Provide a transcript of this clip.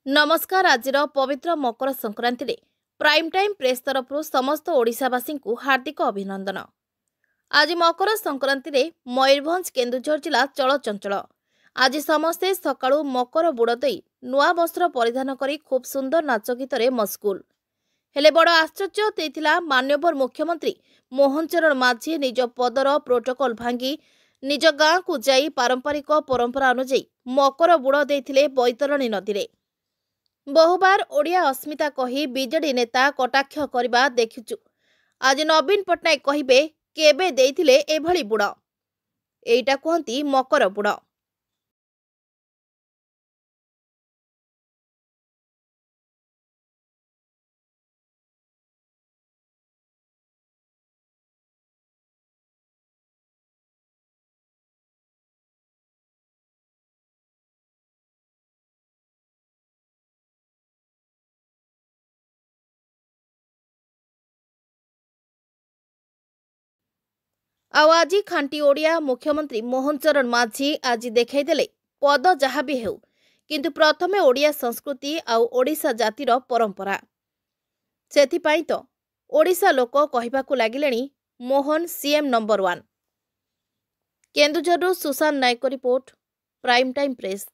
नमस्कार। आज पवित्र मकर संक्रांति रे प्राइम टाइम प्रेस तरफ समस्त ओडिशावासी को हार्दिक अभिनंदन। आज मकर संक्रांति रे मयूरभंज केन्दुझर जिला चलचंचल। आज समस्ते सकाळु मकर बुड़ दई नुआ वस्त्र परिधान करी खूब सुंदर नाच गीत मस्कुल हेले बड़ आश्चर्य देइथिला माननीय मुख्यमंत्री मोहन चरण माझी निज पदर प्रोटोकॉल भांगी निज गाँ को जाई पारंपरिक परंपरा अनुଯାयी मकर बुड़ देइथिले बैतरणी नदी रे। बहुबार ओडिया अस्मिता कही बीजेडी नेता कटाक्ष करबा देखिचु। आज नवीन पट्टनायक कहिबे केबे देइथिले एभली बुड़, एइटा कहंती मकर बुड़। आज खांटी ओडिया मुख्यमंत्री मोहन चरण माझी आज देखाइदेले पद जहाँ भी हेउ, किंतु प्रथमे ओडिया संस्कृति आउ ओडिशा जातिर परंपरा। सेथिपाई तो ओडिशा लोक कहिबाकु लागिलेनी मोहन सीएम नंबर 1। केन्दुझरु सुशांत नायक रिपोर्ट, प्राइम टाइम प्रेस।